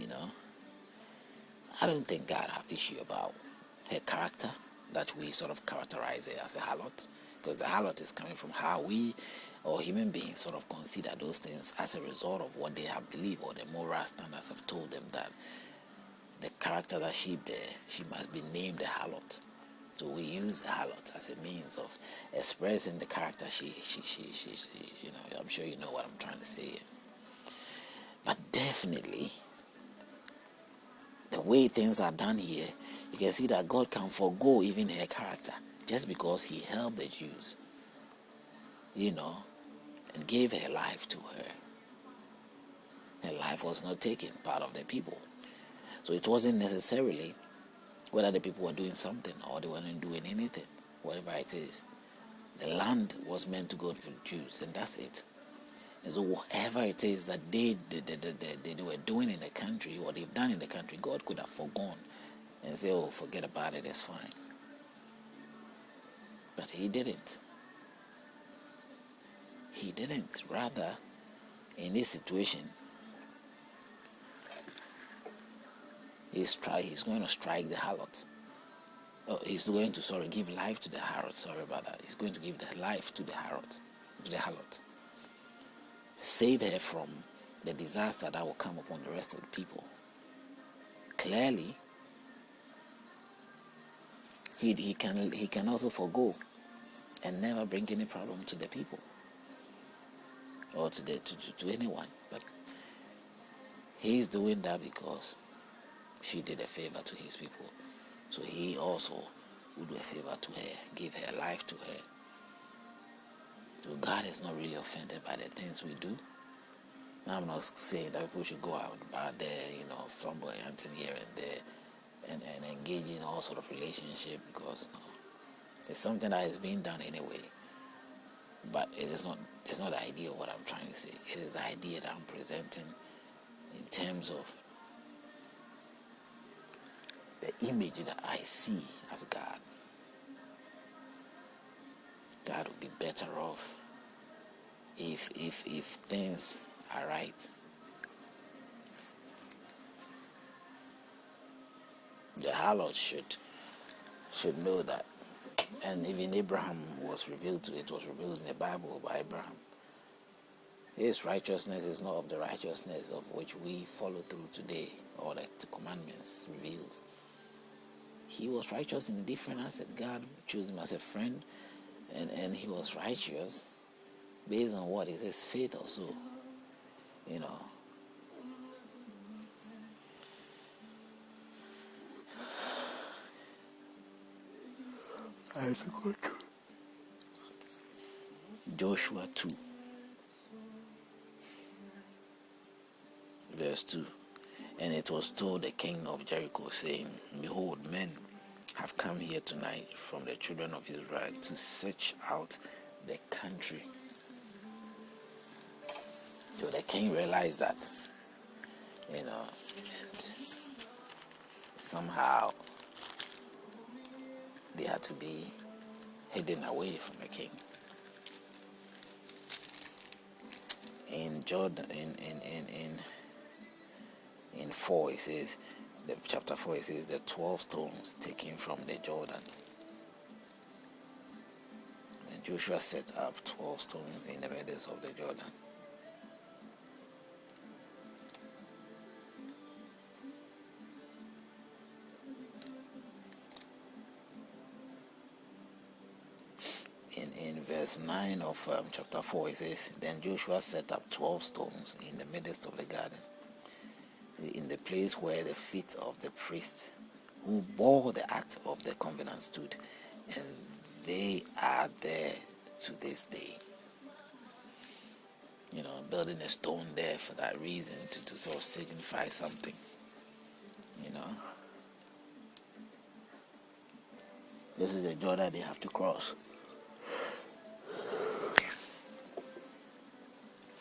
you know. I don't think God have issue about her character, that we sort of characterize her as a harlot, because the harlot is coming from how we or human beings sort of consider those things as a result of what they have believed, or the moral standards have told them that the character that she bear, she must be named a harlot. So we use the harlot as a means of expressing the character she you know. I'm sure you know what I'm trying to say here. But definitely, the way things are done here, you can see that God can forego even her character just because he helped the Jews, you know, and gave her life to her. Her life was not taken, part of the people. So it wasn't necessarily whether the people were doing something or they weren't doing anything, whatever it is. The land was meant to go for the Jews, and that's it. And so whatever it is that they were doing in the country, or they've done in the country, God could have forgone and say, oh, forget about it, it's fine. But he didn't. He didn't. Rather, in this situation, he's going to strike the harlot. Oh, he's going to, give life to the harlot. Sorry about that. He's going to give the life to the harlot. Save her from the disaster that will come upon the rest of the people. Clearly, he can also forgo and never bring any problem to the people or to anyone. But he's doing that because she did a favor to his people. So he also would do a favor to her, give her life to her. So God is not really offended by the things we do. I'm not saying that people should go out there, flamboyanting here and there and engage in all sort of relationship, because it's something that is being done anyway. But it's not the idea of what I'm trying to say. It is the idea that I'm presenting in terms of the image that I see as God. God would be better off if things are right. The harlot should know that. And even Abraham was revealed to it, was revealed in the Bible by Abraham. His righteousness is not of the righteousness of which we follow through today, or that the commandments reveals. He was righteous in a different aspect. God chose him as a friend, and he was righteous based on what is his faith also, I forgot. Joshua 2, verse 2. And it was told the king of Jericho, saying, behold, men have come here tonight from the children of Israel to search out the country. So the king realized that, and somehow they had to be hidden away from the king. In Jordan, in 4, it says, chapter 4, it says, the 12 stones taken from the Jordan. And Joshua set up 12 stones in the midst of the Jordan. In verse 9 of chapter 4, it says, then Joshua set up 12 stones in the midst of the garden, in the place where the feet of the priests who bore the act of the covenant stood, and they are there to this day. Building a stone there for that reason, to sort of signify something. This is the Jordan they have to cross.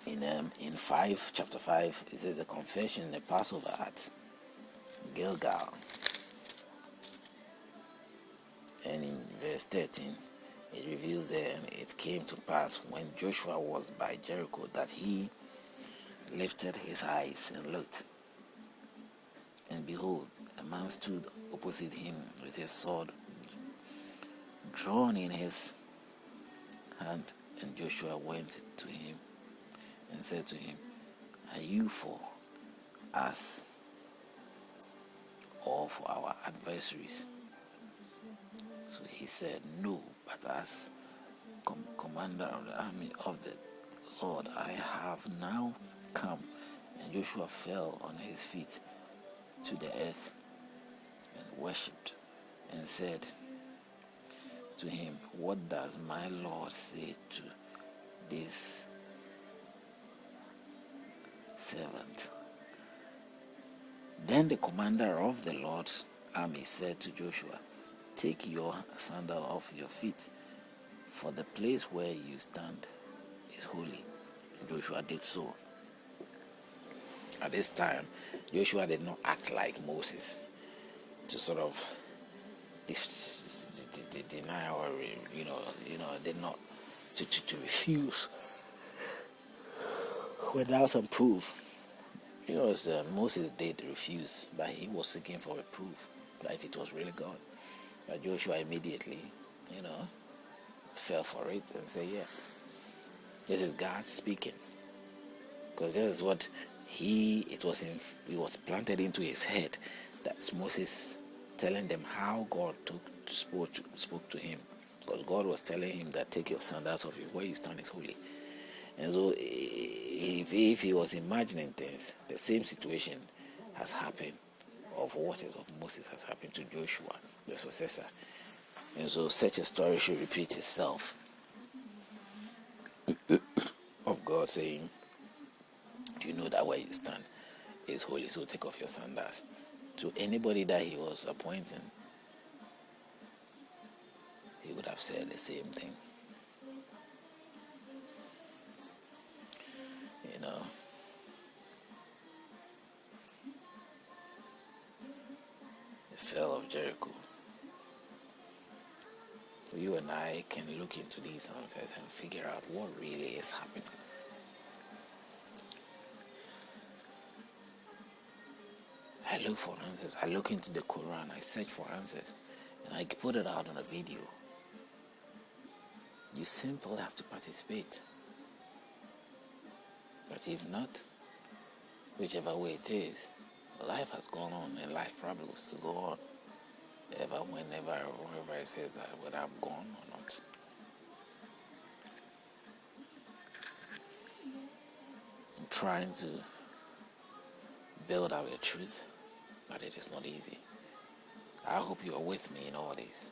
In chapter 5, it says the confession, the Passover at Gilgal. And in verse 13, it reveals there, and it came to pass when Joshua was by Jericho that he lifted his eyes and looked, And behold, a man stood opposite him with his sword drawn in his hand. And Joshua went to him and said to him, Are you for us or for our adversaries? So he said, No, but as commander of the army of the Lord, I have now come. And Joshua fell on his feet to the earth and worshipped and said to him, What does my Lord say to this servant? Then the commander of the Lord's army said to Joshua, Take your sandal off your feet, for the place where you stand is holy. And Joshua did so. At this time, Joshua did not act like Moses to sort of deny or did not to refuse without some proof. Moses did refuse, but he was seeking for a proof that if it was really God. But Joshua immediately, fell for it and said, yeah, this is God speaking. Because this is what it was planted into his head. That's Moses telling them how God spoke to him. Because God was telling him that take your sandals off you, where you stand is holy. And so if he was imagining things, the same situation has happened of what is of Moses has happened to Joshua, the successor. And so such a story should repeat itself of God saying, do you know that where you stand is holy, so take off your sandals. To anybody that he was appointing, he would have said the same thing. The fall of Jericho. So you and I can look into these answers and figure out what really is happening. I look for answers. I look into the Quran. I search for answers. And I put it out on a video. You simply have to participate. But if not, whichever way it is, life has gone on and life probably will still go on. Ever, whenever, whoever it says that, whether I'm gone or not. I'm trying to build out a truth, but it is not easy. I hope you are with me in all this.